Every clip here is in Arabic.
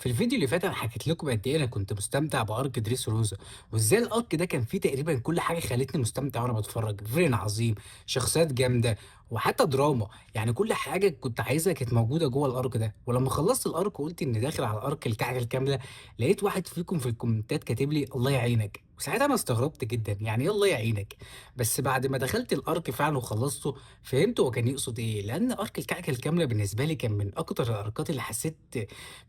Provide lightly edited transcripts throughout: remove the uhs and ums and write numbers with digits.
في الفيديو اللي فات انا حكيت لكم قد ايه انا كنت مستمتع بارك دريس روزا، وازاي الارك ده كان فيه تقريبا كل حاجه خلتني مستمتع وانا بتفرج. فيلم عظيم، شخصيات جامده، وحتى دراما. يعني كل حاجه كنت عايزها كانت موجوده جوه الارك ده. ولما خلصت الارك وقلت اني داخل على الارك الكعكه الكامله، لقيت واحد فيكم في الكومنتات كاتب لي الله يعينك. وساعتها انا استغربت جدا، يعني ايه الله يعينك؟ بس بعد ما دخلت الارك فعلا وخلصته فهمت هو كان يقصد ايه. لان ارك الكعكه الكامله بالنسبه لي كان من اكتر الاركات اللي حسيت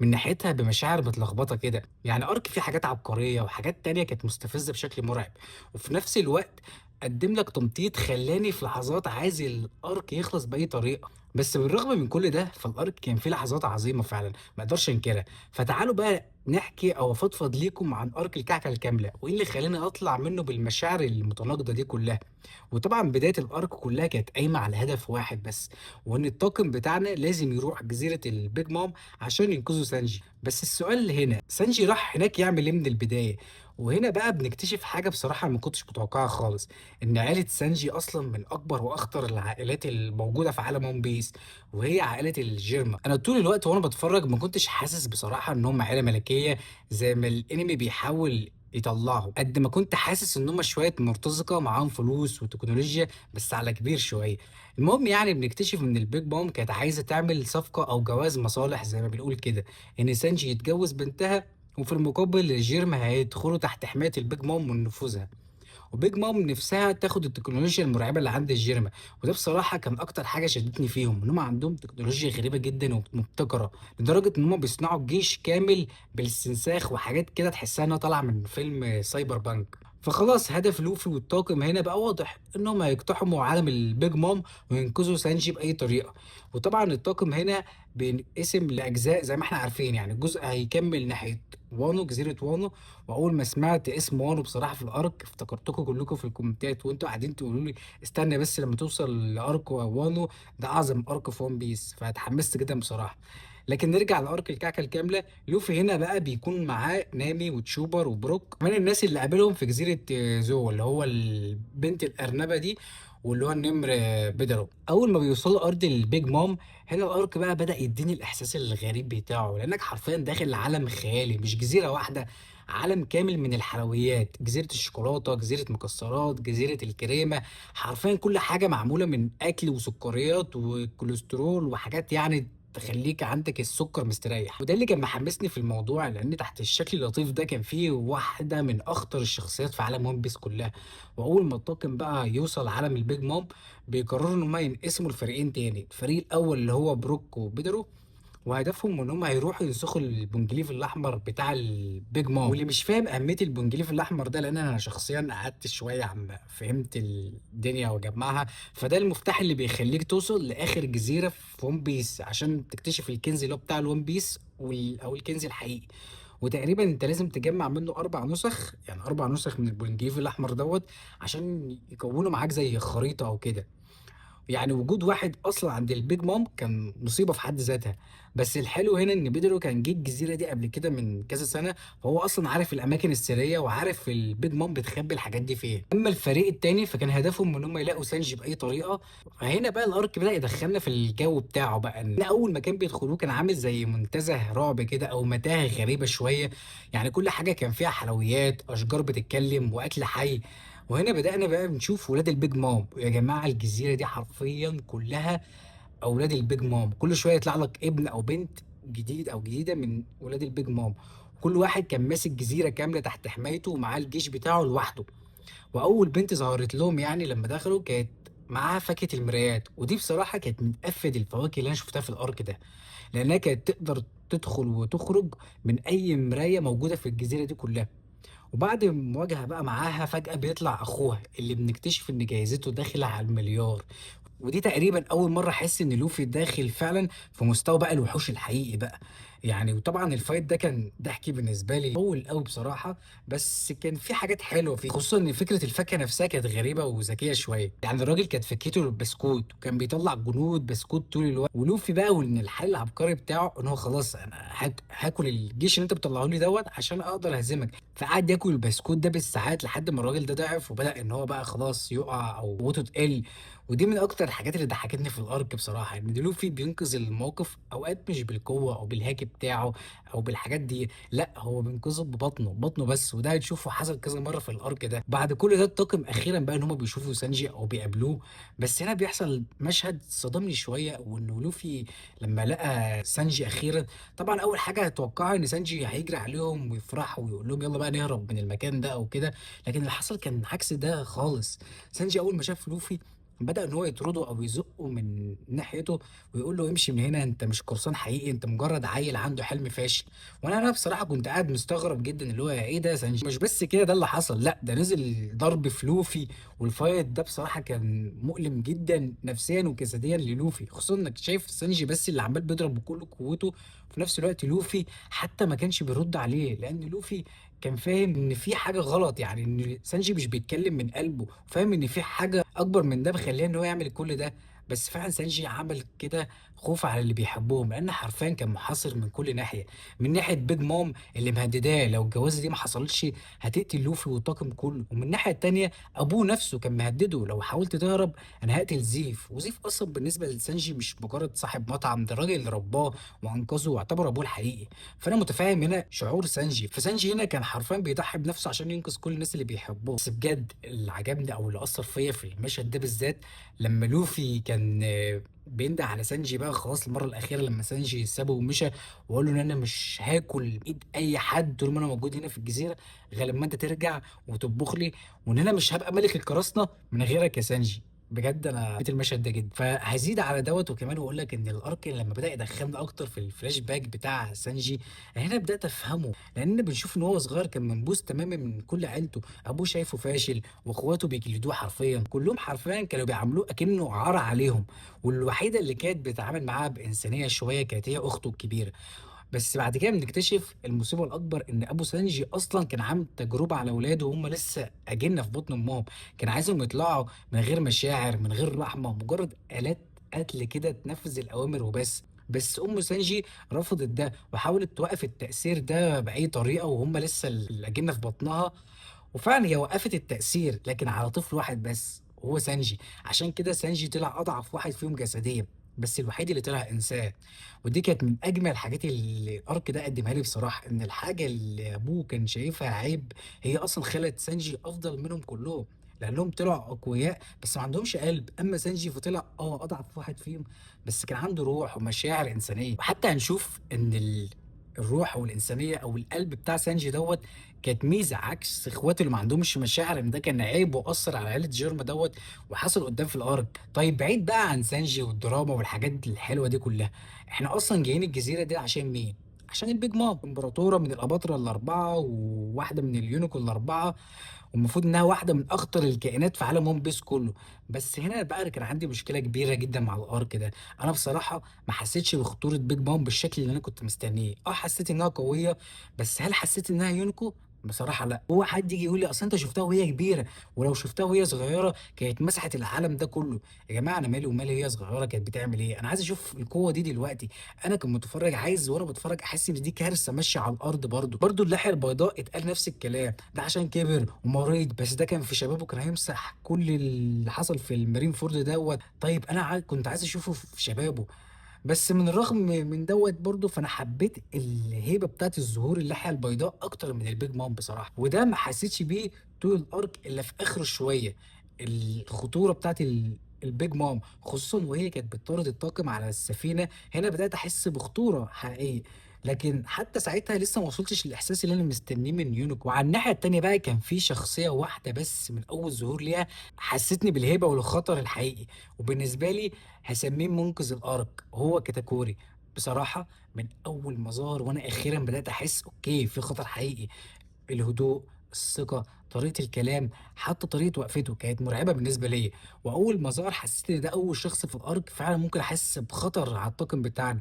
من ناحيتها بمشاعر متلخبطة كده. يعني أرك فيه حاجات عبقرية وحاجات تانية كانت مستفزة بشكل مرعب، وفي نفس الوقت قدم لك تمطيط خلاني في لحظات عايز الأرك يخلص بأي طريقة. بس بالرغم من كل ده فالأرك كان فيه لحظات عظيمة فعلا ما اقدرش انكرها. فتعالوا بقى نحكي او افضفض ليكم عن ارك الكعكة الكاملة وايه اللي خلاني اطلع منه بالمشاعر المتناقضة دي كلها. وطبعا بداية الارك كلها كانت قايمة على هدف واحد بس، وان الطاقم بتاعنا لازم يروح جزيرة البيج مام عشان ينقذوا سانجي. بس السؤال اللي هنا، سانجي راح هناك يعمل ايه من البداية؟ وهنا بقى بنكتشف حاجة بصراحة ما كنتش متوقعها خالص، إن عائلة سانجي أصلا من أكبر وأخطر العائلات الموجودة في عالم ون بيس، وهي عائلة الجيرما. أنا طول الوقت وأنا بتفرج ما كنتش حاسس بصراحة إن هم عائلة ملكية زي ما الأنمي بيحاول يطلعوا، قد ما كنت حاسس إن هم شوية مرتزقة معاهم فلوس وتكنولوجيا بس على كبير شوية. المهم يعني بنكتشف إن البيج بام كانت عايزة تعمل صفقة أو جواز مصالح زي ما بنقول كده، إن سانجي يتجوز بنتها، وفي المقابل الجيرم هيدخلوا تحت حماية البيج مام ونفوذها، وبيج مام نفسها تاخد التكنولوجيا المرعبة اللي عند الجيرما. وده بصراحة كان أكتر حاجة شدتني فيهم، إن هم عندهم تكنولوجيا غريبة جدا ومبتكرة لدرجة إن هم بيصنعوا جيش كامل بالاستنساخ وحاجات كده تحسها إنها طالعة من فيلم سايبر بانك. فخلاص هدف لوفي والطاقم هنا بقى واضح، انهم هيقتحموا عالم البيج مام وينقذوا سانجي باي طريقه. وطبعا الطاقم هنا بينقسم لاجزاء زي ما احنا عارفين، يعني جزء هيكمل ناحيه وانو، جزيره وانو. واول ما سمعت اسم وانو بصراحه في الارك افتكرتكم كلكم في الكومنتات وانتوا قاعدين تقولوا لي استنى بس لما توصل لارك وانو، ده اعظم ارك في ون بيس، فاتحمست جدا بصراحه. لكن نرجع لارك الكعكه الكامله. لوفي هنا بقى بيكون معاه نامي وتشوبر وبروك، كمان الناس اللي قابلهم في جزيره زو اللي هو البنت الارنبه دي، واللي هو النمر بيدرو. اول ما بيوصلوا ارض البيج مام، هنا الارك بقى بدأ يديني الاحساس الغريب بتاعه، لانك حرفيا داخل عالم خيالي مش جزيره واحده، عالم كامل من الحلويات. جزيره الشوكولاته، جزيره مكسرات، جزيره الكريمه. حرفيا كل حاجه معموله من اكل وسكريات وكوليسترول وحاجات يعني تخليك عندك السكر مستريح. وده اللي كان محمسني في الموضوع، لان تحت الشكل اللطيف ده كان فيه واحده من اخطر الشخصيات في عالم ون بيس كلها. واول ما الطاقم بقى يوصل عالم البيج مام، بيقرروا ان هم ينقسموا لفريقين تاني. الفريق الاول اللي هو بروك وبيدرو، وهدفهم ان هم هيروحوا ينسخوا البنجليف الاحمر بتاع البيج مام. واللي مش فاهم اهميه البنجليف الاحمر ده، لان انا شخصيا قعدت شويه عم فهمت الدنيا واجمعها، فده المفتاح اللي بيخليك توصل لاخر جزيره في ون بيس عشان تكتشف الكنز اللي هو بتاع الون بيس او الكنز الحقيقي. وتقريبا انت لازم تجمع منه 4 نسخ، يعني 4 نسخ من البنجليف الاحمر دوت، عشان يكونوا معاك زي خريطه او كده. يعني وجود واحد اصلا عند البيج مام كان مصيبه في حد ذاتها. بس الحلو هنا ان بيدرو كان جه الجزيره دي قبل كده من كذا سنه، فهو اصلا عارف الاماكن السريه وعارف البيج مام بتخبي الحاجات دي فين. اما الفريق التاني فكان هدفهم ان هم يلاقوا سانجي باي طريقه. فهنا بقى الارك بدا يدخلنا في الجو بتاعه بقى، ان اول مكان بيدخلوه كان عامل زي منتزه رعب كده او متاهه غريبه شويه. يعني كل حاجه كان فيها حلويات، اشجار بتتكلم، واكل حي. وهنا بدأنا بقى بنشوف ولاد البيج مام. يا جماعة الجزيرة دي حرفيا كلها أولاد البيج مام، كل شوية يطلع لك ابن أو بنت جديد أو جديدة من ولاد البيج مام. كل واحد كان ماسك جزيرة كاملة تحت حمايته ومعاه الجيش بتاعه لوحده. وأول بنت ظهرت لهم يعني لما دخلوا كانت معاها فاكهة المرايات، ودي بصراحة كانت من أفد الفواكه اللي أنا شفتها في الأرك ده، لأنها كانت تقدر تدخل وتخرج من أي مراية موجودة في الجزيرة دي كلها. وبعد مواجهة بقى معاها فجأة بيطلع أخوها اللي بنكتشف إن جايزته داخلة على المليار. ودي تقريبا أول مرة أحس إن لوفي داخل فعلا في مستوى بقى الوحوش الحقيقي بقى. يعني وطبعا الفايت ده كان ضحكي بالنسبة لي أول قوي بصراحة. بس كان في حاجات حلوة فيه، خصوصا إن فكرة الفاكهة نفسها كانت غريبة وذكية شوية. يعني الراجل كانت فكيته البسكوت وكان بيطلع جنود بسكوت طول الوقت. ولوفي بقى وإن الحل العبقري بتاعه إن هو خلاص أنا هاكل الجيش اللي أنت بتطلعه لي دوت عشان أقدر أهزمك. فقعد ياكل البسكوت ده بالساعات لحد ما الراجل ده ضعف وبدأ إن هو بقى خلاص يُقع أو قوته تقِل. ودي من أكتر الحاجات اللي ضحّكتني في الArc بصراحة، إن لوفي بينقذ الموقف أوقات مش بالقوة أو بالهاكي بتاعه أو بالحاجات دي، لأ هو بينقذه ببطنه، بطنه بس. وده هنشوفه حصل كذا مرّة في الArc ده. بعد كل ده الطاقم أخيرًا بقى إن هُم بيشوفوا سانجي أو بيقابلوه، بس هنا بيحصل مشهد صدمني شوية، وإنه لوفي لمّا لقى سانجي أخيرًا، طبعًا أول حاجة هتتوقعها إن سانجي هيجري عليهم ويفرح ويقول لهم يالّا بقى نهرب من المكان ده أو كده، لكن اللي حصل كان عكس ده خالص. سانجي أول ما شاف لوفي بدأ إن هو يطرده أو يزقه من ناحيته ويقول له امشي من هنا، أنت مش قرصان حقيقي، أنت مجرد عيل عنده حلم فاشل. وأنا بصراحة كنت قاعد مستغرب جدًا اللي هو إيه ده يا سانجي؟ مش بس كده ده اللي حصل، لأ ده نزل ضرب في لوفي. والfight ده بصراحة كان مؤلم جدًا نفسيًا وجسديًا للوفي، خصوصًا إنك شايف سانجي بس اللي عمّال بيضرب بكل قوته، وفي نفس الوقت لوفي حتى ما كانش بيرد عليه، لأن لوفي كان فاهم إن في حاجة غلط، يعني إن سانجي مش بيتكلم من قلبه، وفاهم إن في حاجة أكبر من ده مخلّيه إن هو يعمل كل ده. بس فعلًا سانجي عمل كده خوف على اللي بيحبهم، لأن حرفيًا كان محاصر من كل ناحية، من ناحية بيج مام اللي مهدداه لو الجوازة دي ما حصلتش هتقتل لوفي والطاقم كله، ومن الناحية التانية أبوه نفسه كان مهدده لو حاولت تهرب أنا هاقتل زيف. وزيف أصلًا بالنسبة لسانجي مش مجرد صاحب مطعم، ده الراجل اللي رباه وأنقذه واعتبره أبوه الحقيقي. فأنا متفهم هنا شعور سانجي، فسانجي هنا كان حرفيًا بيضحي بنفسه عشان ينقذ كل الناس اللي بيحبهم. بس بجد اللي عجبني أو اللي أثّر فيّا في المشهد ده بالذات لمّا لوفي كان بينده على سانجي بقى خلاص المرّة الأخيرة لمّا سانجي سابه ومشى، وقال له إن أنا مش هاكل إيد أي حد طول ما أنا موجود هنا في الجزيرة غير لمّا أنت ترجع وتطبخ لي، وإن أنا مش هابقى ملك القراصنة من غيرك يا سانجي. بجد أنا حبيت المشهد ده جدًا. فهازيد على دوّة وكمان واقول لك إن الarc لمّا بدأ يدخّلنا أكتر في الflashback بتاع سانجي، أنا هنا بدأت أفهمه، لإننا بنشوف إن هو صغير كان منبوذ تمامًا من كل عيلته، أبوه شايفه فاشل واخواته بيجلدوه حرفيًا، كلّهم حرفيًا كانوا بيعاملوه أكنه عار عليهم، والوحيدة اللي كانت بتتعامل معاه بإنسانية شوية كانت هي أخته الكبيرة. بس بعد كده بنكتشف المصيبة الأكبر إن أبو سانجي أصلًا كان عامل تجربة على ولاده وهُم لسه أجنة في بطن أمهم، كان عايزهم يطلعوا من غير مشاعر، من غير رحمة، مجرد آلات قتل كده تنفذ الأوامر وبس. بس أم سانجي رفضت ده وحاولت توقف التأثير ده بأي طريقة وهُم لسه الأجنة في بطنها. وفعلًا هي وقّفت التأثير، لكن على طفل واحد بس وهو سانجي. عشان كده سانجي طلع أضعف واحد فيهم جسديًا، بس الوحيد اللي طلع إنسان. ودي كانت من أجمل الحاجات اللي الأرك ده قدّمها لي بصراحة، إن الحاجة اللي أبوه كان شايفها عيب هي أصلًا خلت سانجي أفضل منهم كلّهم، لأنهم طلعوا أقوياء بس ما عندهمش قلب. أمّا سانجي فطلع أضعف واحد فيهم، بس كان عنده روح ومشاعر إنسانية. وحتى هنشوف إن الروح والإنسانية أو القلب بتاع سانجي دوّة كانت ميزة عكس إخواته اللي ما عندهمش مشاعر، إن ده كان عيب وأثّر على عيلة جيرما دوّة وحصل قدّام في الأرك. طيب بعيد بقى عن سانجي والدراما والحاجات الحلوة دي كلّها، إحنا أصلًا جايين الجزيرة دي عشان مين؟ عشان الBig Mom، إمبراطورة من الأباطرة ال4 وواحدة من اليونيكو ال4، والمفروض إنها واحدة من أخطر الكائنات في عالم One Piece كلّه. بس هنا بقى كان عندي مشكلة كبيرة جدًا مع الArc ده، أنا بصراحة ما حسيتش بخطورة Big Mom بالشكل اللي أنا كنت مستنيه. حسيت إنها قوية، بس هل حسيت إنها يونيكو؟ بصراحة لأ. هو حد ييجي يقول لي أصل أنت شُفتها وهي كبيرة، ولو شُفتها وهي صغيرة كانت مسحت العالم ده كلّه. يا جماعة أنا مالي ومال هي صغيرة كانت بتعمل إيه، أنا عايز أشوف القوة دي دلوقتي. أنا كمتفرج عايز وأنا باتفرج أحس إن دي كارثة ماشية على الأرض برضه. برضه اللحية البيضاء اتقال نفس الكلام، ده عشان كبر ومريض، بس ده كان في شبابه كان هيمسح كل اللي حصل في المارين فورد دوّة. طيب أنا كنت عايز أشوفه في شبابه. بس من الرغم من دوّة برضه، فأنا حبيت الهيبة بتاعة الظهور اللحية البيضاء أكتر من الBig Mom بصراحة، وده ما حسيتش بيه طول الأرك إلا في آخره شوية. الخطورة بتاعة الBig Mom خصوصًا وهي كانت بتطارد الطاقم على السفينة، هنا بدأت أحس بخطورة حقيقية. لكن حتى ساعتها لسه ما وصلتش للإحساس اللي أنا مستنيه من يونيكو. وعلى الناحية التانية بقى كان في شخصية واحدة بس من أول ظهور ليها حسّستني بالهيبة والخطر الحقيقي، وبالنسبة لي هاسميه منقذ الأرك، هو كتاكوري. بصراحة من أول ما ظهر وأنا أخيرًا بدأت أحس أوكي في خطر حقيقي. الهدوء، الثقة، طريقة الكلام، حتى طريقة وقفته كانت مرعبة بالنسبة ليّا. وأول ما ظهر حسيت إن ده أول شخص في الأرك فعلًا ممكن أحس بخطر على الطاقم بتاعنا.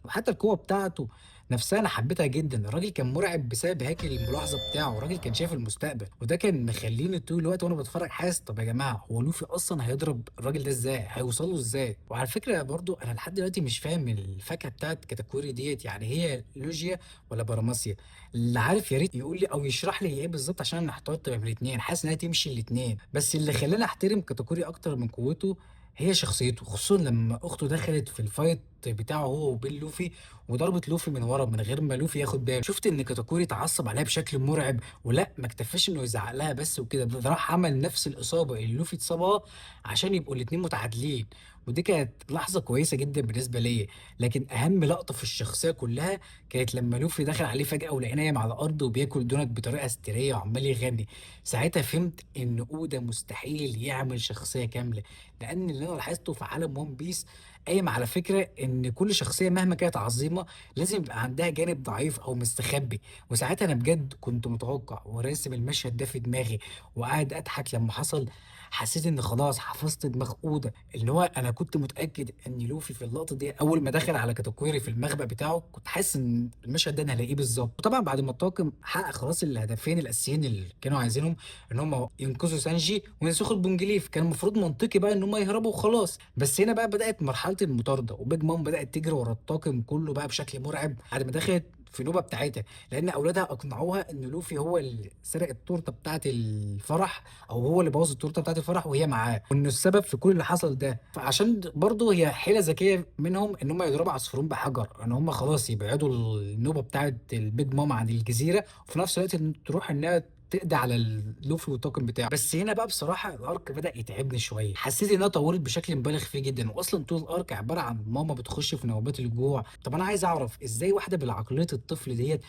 وحتى القوة بتاعته نفسها أنا حبيتها جدًا، الراجل كان مرعب بسبب هاكل الملاحظة بتاعه، الراجل كان شايف المستقبل، وده كان مخلّيني طول الوقت وأنا باتفرّج حاسس طَب يا جماعة هو لوفي أصلًا هيضرب الراجل ده إزاي؟ هيوصل له إزاي؟ وعلى فكرة برضه أنا لحد دلوقتي مش فاهم الفاكهة بتاعة كاتاكوري ديّة يعني هي لوجيا والّا باراماسيا؟ اللي عارف يا ريت يقول لي أو يشرح لي هي إيه بالضبط عشان أنا احترت بين الاتنين، حاسس إن هي تمشي الاتنين، بس اللي خلّاني أحترم كاتا كوري أكتر من قوته هي شخصيته، خصوصًا لمّا أخته دخلت في الfight بتاعه هو وبين لوفي وضربت لوفي من ورا من غير ما لوفي ياخد باله، شُفت إن كاتاكوري اتعصب عليها بشكل مرعب، ولأ ما اكتفاش إنه يزعق لها بس وكده، ده راح عمل نفس الإصابة اللي لوفي اتصابها عشان يبقوا الاتنين متعادلين، ودي كانت لحظة كويسة جدًا بالنسبة ليّا، لكن أهم لقطة في الشخصية كلها كانت لمّا لوفي دخل عليه فجأة ولقاه نايم على الأرض وبياكل دونت بطريقة هستيرية وعمّال يغني، ساعتها فهمت إن أودا مستحيل يعمل شخصية كاملة، لأن اللي أنا لاحظته في عالم one piece قايم على فكرة إن كل شخصية مهما كانت عظيمة لازم يبقى عندها جانب ضعيف أو مستخبي، وساعتها أنا بجد كنت متوقع وراسم المشهد ده في دماغي وقاعد أضحك لمّا حصل، حسيت إن خلاص حفظت دماغ أودا، اللي هو أنا كنت متأكد إن لوفي في اللقطة دي أول ما دخل على كاتاكوري في المخبأ بتاعه، كنت حاسس إن المشهد ده أنا هالاقيه بالضبط، وطبعًا بعد ما الطاقم حقق خلاص الهدفين الأساسيين اللي كانوا عايزينهم، إن هم ينقذوا سانجي وينسخوا البونجليف، كان المفروض منطقي بقى إن هم يهربوا وخلاص، بس هنا بقى بدأت مرحلة المطاردة، وبيج مام بدأت تجري ورا الطاقم كله بقى بشكل مرعب بعد ما دخلت في النوبة بتاعتها، لأن أولادها أقنعوها إن لوفي هو اللي سرق التورتة بتاعة الفرح، أو هو اللي بوّظ التورتة بتاعة الفرح وهي معاه، وإنه السبب في كل اللي حصل ده، فعشان برضه هي حيلة ذكية منهم إن هم يضربوا عصفورين بحجر، إن هم خلاص يبعدوا النوبة بتاعة البيج مام عن الجزيرة، وفي نفس الوقت تروح إنها تقضي على لوفي والطاقم بتاعه، بس هنا بقى بصراحة الأرك بدأ يتعبني شوية، حسيت إنها طوّلت بشكل مبالغ فيه جدًا، وأصلًا طول الأرك عبارة عن ماما بتخش في نوبات الجوع، طب أنا عايز أعرف إزاي واحدة بعقلية الطفل ديّة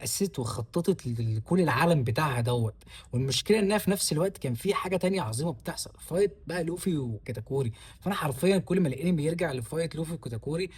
أسست وخططت لكل العالم بتاعها دوّة، والمشكلة إنها في نفس الوقت كان في حاجة تانية عظيمة بتحصل، fight بقى لوفي وكاتا كوري، فأنا حرفيًا كل ما الanime يرجع لfight لوفي وكاتا كوري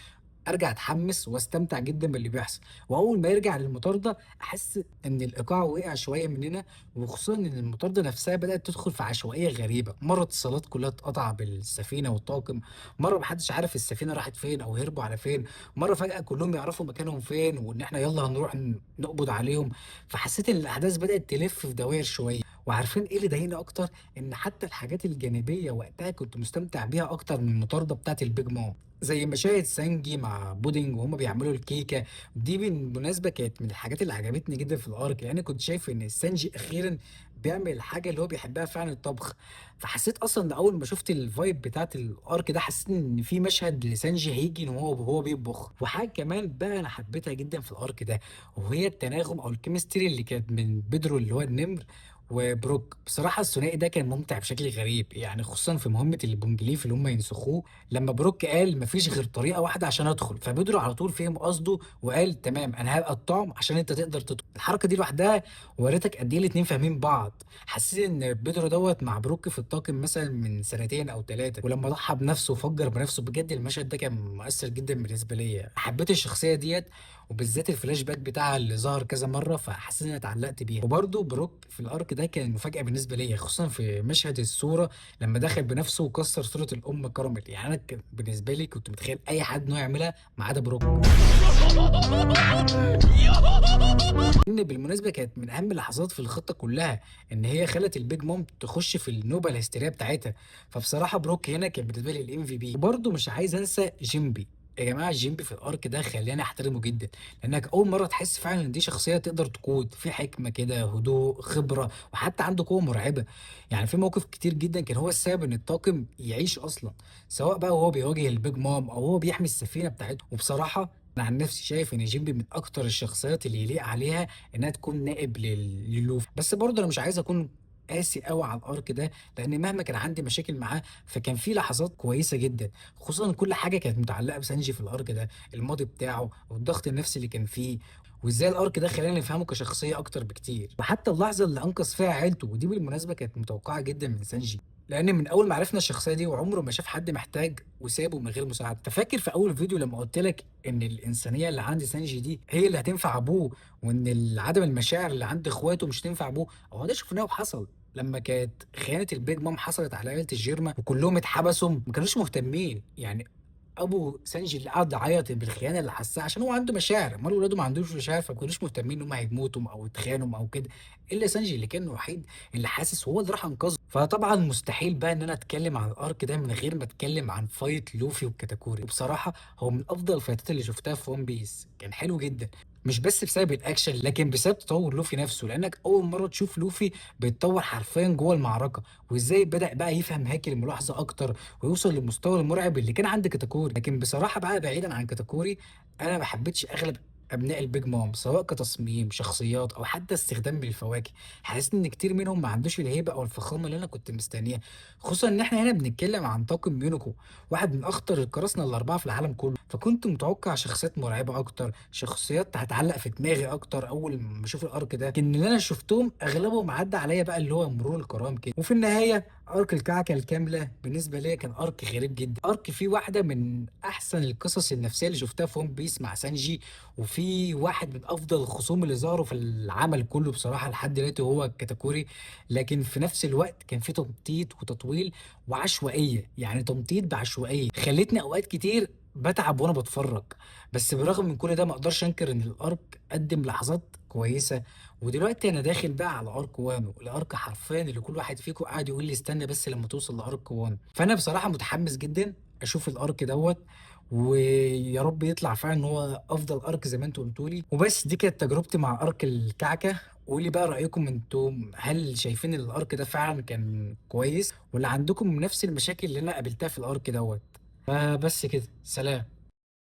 أرجع أتحمّس واستمتع جدًا باللي بيحصل، وأول ما يرجع للمطاردة أحس إن الإيقاع وقع شوية مننا، وخصوصًا إن المطاردة نفسها بدأت تدخل في عشوائية غريبة، مرّة اتصالات كلّها تتقطع بالسفينة والطاقم، مرّة ما حدش عارف السفينة راحت فين أو هربوا على فين، مرّة فجأة كلّهم يعرفوا مكانهم فين، وإن إحنا يالّا هنروح نقبض عليهم، فحسيت إن الأحداث بدأت تلِف في دواير شوية، وعارفين إيه اللي ضايقني أكتر؟ إن حتى الحاجات الجانبية وقتها كنت مستمتع بيها أكتر من المطاردة بتاعة البيج مام. زي مشاهد سانجي مع بودينج وهما بيعملوا الكيكة، دي بالمناسبة كانت من الحاجات اللي عجبتني جدًا في الأرك، لأن كنت شايف إن سانجي أخيرًا بيعمل الحاجة اللي هو بيحبها فعلًا الطبخ، فحسيت أصلًا إن أول ما شُفت الvibe بتاعة الأرك ده حسيت إن في مشهد لسانجي هييجي إن وهو بيطبخ، وحاجة كمان بقى أنا حبيتها جدًا في الأرك ده، وهي التناغم أو الchemistry اللي كانت من بيدرو اللي هو النمر وبروك، بصراحة الثنائي ده كان ممتع بشكل غريب، يعني خصوصًا في مهمة البونجليف اللي هُم ينسخوه لمّا بروك قال ما فيش غير طريقة واحدة عشان أدخل، فبيدرو على طول فهم قصده وقال تمام أنا هابقى الطعم عشان أنت تقدر تدخل، الحركة دي لوحدها ورّتك قد إيه الاتنين فاهمين بعض، حسيت إن بيدرو دوّة مع بروك في الطاقم مثلًا من سنتين أو 3 ولمّا ضحى بنفسه وفجّر بنفسه بجد المشهد ده كان مؤثر جدًا بالنسبة ليّا، حبيت الشخصية ديّة وبالذات الفلاش باك بتاعها اللي ظهر كذا مرّة، فحسيت إن أنا اتعلقت بيها، وبرضه بروك في الأرك ده كان مفاجأة بالنسبة ليّا، خصوصًا في مشهد الصورة لمّا دخل بنفسه وكسّر صورة الأم كراميل، يعني أنا بالنسبة لي كنت متخيّل أي حد إن هو يعملها ما عدا بروك. إن بالمناسبة كانت من أهم اللحظات في الخطة كلّها، إن هي خلّت البيج مام تخش في النوبة الهستيرية بتاعتها، فبصراحة بروك هنا كان بالنسبة لي الMVP وبرضه مش عايز أنسى جيمبي، يا جماعة جيمبي في الأرك ده خلّاني أحترمه جدًا، لإنك أول مرّة تحس فعلًا إن دي شخصية تقدر تقود، في حكمة كده، هدوء، خبرة، وحتى عنده قوة مرعبة، يعني في مواقف كتير جدًا كان هو السبب إن الطاقم يعيش أصلًا، سواء بقى وهو بيواجه البيج مام أو هو بيحمي السفينة بتاعتهم، وبصراحة أنا عن نفسي شايف إن جيمبي من أكتر الشخصيات اللي يليق عليها إنها تكون نائب للوفي، بس برضه أنا مش عايز أكون قاسي أوي على الأرك ده، لإن مهما كان عندي مشاكل معاه، فكان في لحظات كويسة جدًا، خصوصًا كل حاجة كانت متعلقة بسانجي في الأرك ده، الماضي بتاعه والضغط النفسي اللي كان فيه، وإزاي الأرك ده خلّاني نفهمه كشخصية أكتر بكتير، وحتى اللحظة اللي أنقذ فيها عيلته، ودي بالمناسبة كانت متوقعة جدًا من سانجي. لأن من أول ما عرفنا الشخصية دي وعمره ما شاف حد محتاج وسابه من غير مساعدة، أنت فاكر في أول فيديو لمّا قُلت لك إن الإنسانية اللي عند سانجي دي هي اللي هتنفع أبوه، وإن عدم المشاعر اللي عند إخواته مش هتنفع أبوه، أهو ده شُفناه وحصل، لمّا كانت خيانة البيج مام حصلت على عيلة الجيرما وكلّهم اتحبسوا ما كانوش مهتمين، يعني أبو سانجي اللي قعد يعيّط بالخيانة اللي حسّاها عشان هو عنده مشاعر، أمّال ولاده ما عندهمش مشاعر فما كانوش مهتمين إن هم هيموتوا أو يتخانوا أو كده، إلا سانجي اللي كان الوحيد اللي حاسس وهو اللي راح أنقذه. فطبعًا مستحيل بقى إن أنا أتكلّم عن الarc ده من غير ما أتكلّم عن fight لوفي وكاتا كوري، وبصراحة هو من أفضل الفايتات اللي شُفتها في one piece، كان حلو جدًا، مش بس بسبب الأكشن لكن بسبب تطوّر لوفي نَفْسه، لإنّك أول مرّة تشوف لوفي بيتطوّر حرفيًا جوّه المعركة، وإزاي بدأ بقى يفهم هاكل الملاحظة أكتر ويوصل للمستوى المرعب اللي كان عند كاتاكوري. لكن بصراحة بقى بعيدًا عن كاتاكوري، أنا ما حبيتش أغلب أبناء الBig Mom سواء كتصميم، شخصيات، أو حتى استخدام للفواكه. حسيت إن كتير منهم ما عندوش الهيبة أو الفخامة اللي أنا كنت مستنيها، خصوصًا إن إحنا هنا بنتكلم عن طاقم مينوكو، واحد من أخطر القراصنة ال4 في العالم كله، فكنت متوقع شخصيات مرعبة أكتر، شخصيات هتعلق في دماغي أكتر أول ما أشوف الArc ده، لكن اللي أنا شُفتهم أغلبهم عدّى عليَّ بقى اللي هو مرور الكرام كده. وفي النهاية أرك الكعكة الكاملة بالنسبة ليّا كان أرك غريب جدًا، أرك فيه واحدة من أحسن القصص النفسية اللي شُفتها في one piece مع سانجي، وفيه واحد من أفضل الخصوم اللي ظهروا في العمل كلّه بصراحة لحد دلوقتي وهو كاتاكوري، لكن في نفس الوقت كان في تمطيط وتطويل وعشوائية، يعني تمطيط بعشوائية، خلّتني أوقات كتير باتعب وأنا باتفرّج، بس بالرغم من كل ده ما أقدرش أنكر إن الأرك قدّم لحظات كويسة. ودلوقتي أنا داخل بقى على Arc 1 الArc حرفيًا اللي كل واحد فيكم قاعد يقول لي استنى بس لمّا توصل لArc 1، فأنا بصراحة متحمس جدًا أشوف الArc دوّة، ويا رب يطلع فعلًا إن هو أفضل Arc زي ما أنتم قلتوا لي. وبس دي كانت تجربتي مع Arc الكعكة، وقولوا لي بقى رأيكم أنتم، هل شايفين إن الArc ده فعلًا كان كويس والّا عندكم نفس المشاكل اللي أنا قابلتها في الArc دوّة؟ فبس كده، سلام.